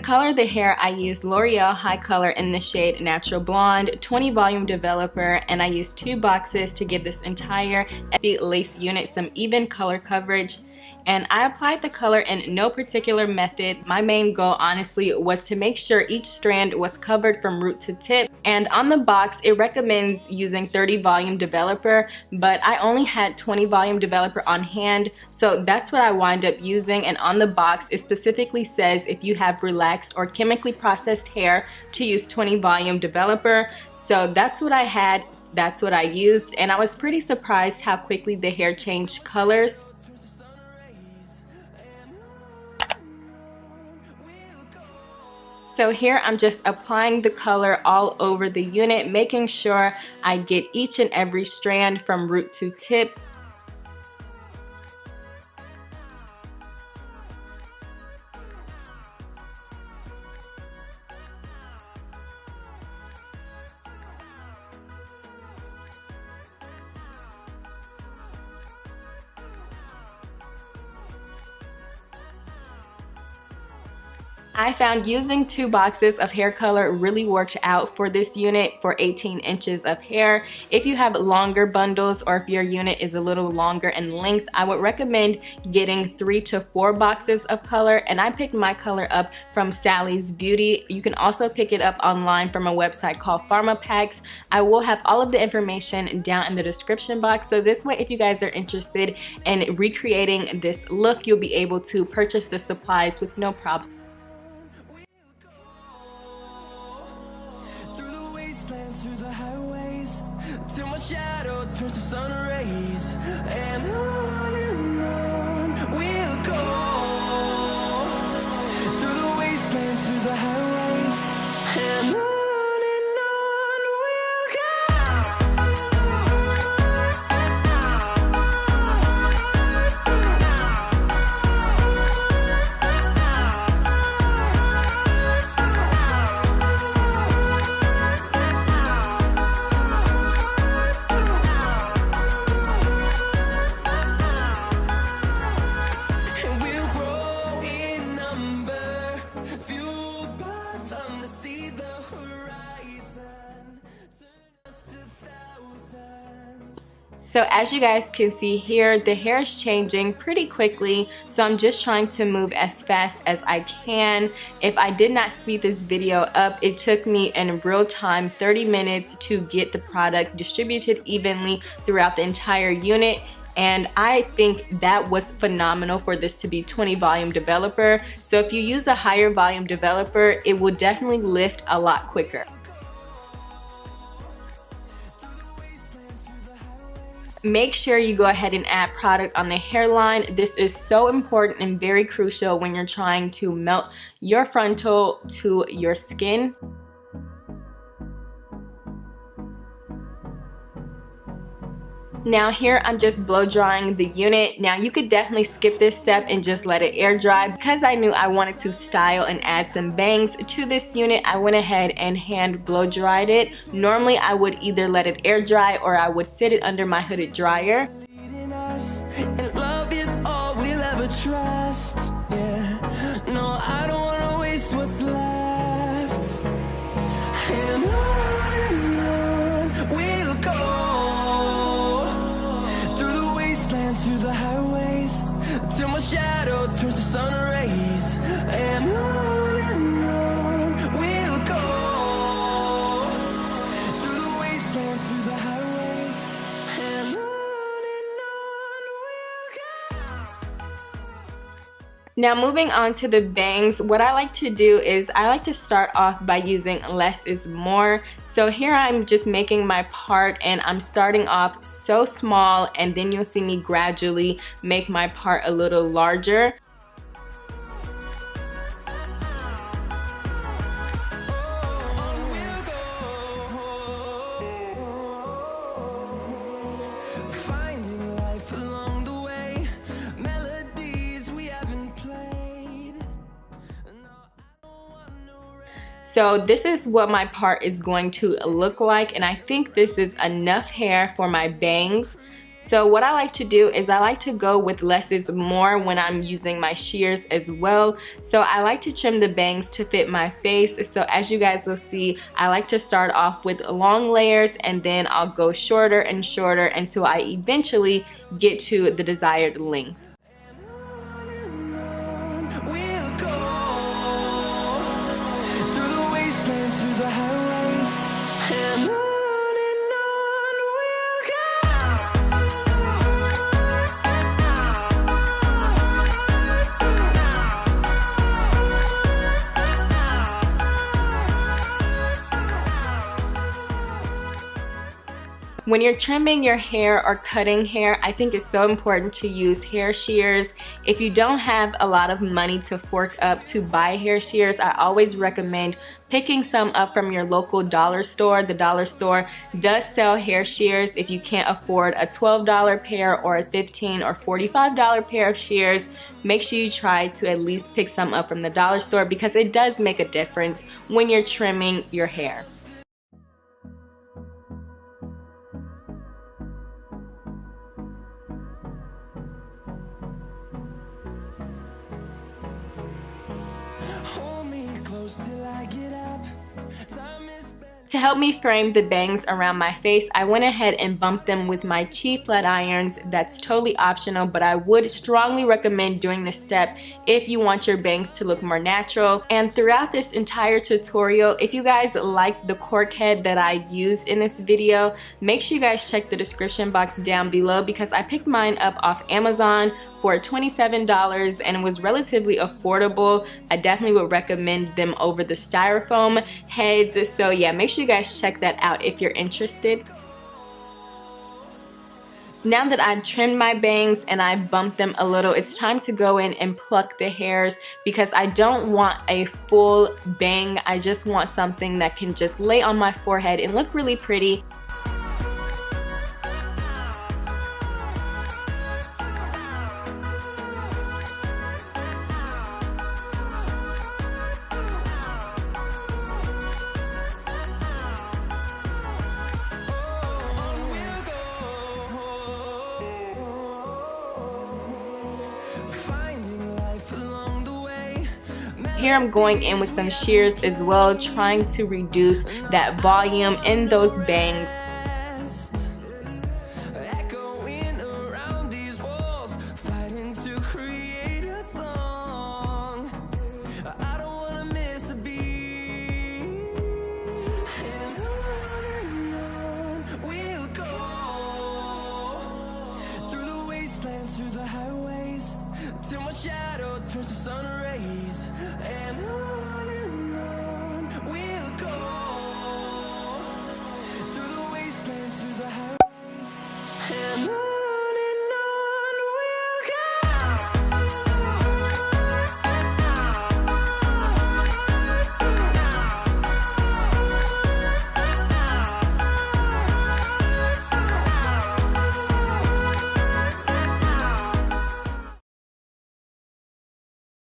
color the hair, I used L'Oreal HiColor in the shade Natural Blonde, 20 volume developer, and I used 2 boxes to give this entire lace unit some even color coverage. And I applied the color in no particular method. My main goal honestly was to make sure each strand was covered from root to tip. And on the box it recommends using 30 volume developer, but I only had 20 volume developer on hand, so that's what I wind up using. And on the box it specifically says if you have relaxed or chemically processed hair to use 20 volume developer. So that's what I had, that's what I used, and I was pretty surprised how quickly the hair changed colors. So here I'm just applying the color all over the unit, making sure I get each and every strand from root to tip. I found using 2 boxes of hair color really worked out for this unit for 18 inches of hair. If you have longer bundles or if your unit is a little longer in length, I would recommend getting 3 to 4 boxes of color, and I picked my color up from Sally's Beauty. You can also pick it up online from a website called Pharma Packs. I will have all of the information down in the description box, so this way if you guys are interested in recreating this look, you'll be able to purchase the supplies with no problem. Through the highways, till my shadow turns to sun rays, and on we'll go. Through the wastelands, through the highways, and on we'll go. So as you guys can see here, the hair is changing pretty quickly, so I'm just trying to move as fast as I can. If I did not speed this video up, it took me in real time 30 minutes to get the product distributed evenly throughout the entire unit. And I think that was phenomenal for this to be 20 volume developer. So if you use a higher volume developer, it will definitely lift a lot quicker. Make sure you go ahead and add product on the hairline. This is so important and very crucial when you're trying to melt your frontal to your skin. Now here I'm just blow drying the unit. Now you could definitely skip this step and just let it air dry. Because I knew I wanted to style and add some bangs to this unit, I went ahead and hand blow dried it. Normally I would either let it air dry or I would sit it under my hooded dryer. And love is all we'll ever trust. Yeah, no, I don't wanna waste what's left. And on we'll go. Through the highways, till my shadow turns to sun rays, and on we'll go. Through the wastelands, through the highways, and on we'll go. Now moving on to the bangs, what I like to do is I like to start off by using less is more. So here I'm just making my part and I'm starting off so small, and then you'll see me gradually make my part a little larger. So this is what my part is going to look like, and I think this is enough hair for my bangs. So what I like to do is I like to go with less is more when I'm using my shears as well. So I like to trim the bangs to fit my face. So as you guys will see, I like to start off with long layers and then I'll go shorter and shorter until I eventually get to the desired length. When you're trimming your hair or cutting hair, I think it's so important to use hair shears. If you don't have a lot of money to fork up to buy hair shears, I always recommend picking some up from your local dollar store. The dollar store does sell hair shears. If you can't afford a $12 pair or a $15 or $45 pair of shears, make sure you try to at least pick some up from the dollar store because it does make a difference when you're trimming your hair. To help me frame the bangs around my face, I went ahead and bumped them with my cheap flat irons. That's totally optional, but I would strongly recommend doing this step if you want your bangs to look more natural. And throughout this entire tutorial, if you guys like the cork head that I used in this video, make sure you guys check the description box down below because I picked mine up off Amazon for $27 and it was relatively affordable. I definitely would recommend them over the styrofoam heads. So yeah, make sure you guys check that out if you're interested. Now that I've trimmed my bangs and I've bumped them a little, it's time to go in and pluck the hairs because I don't want a full bang. I just want something that can just lay on my forehead and look really pretty. Here I'm going in with some shears as well, trying to reduce that volume in those bangs. Till my shadow turns to sun rays, and on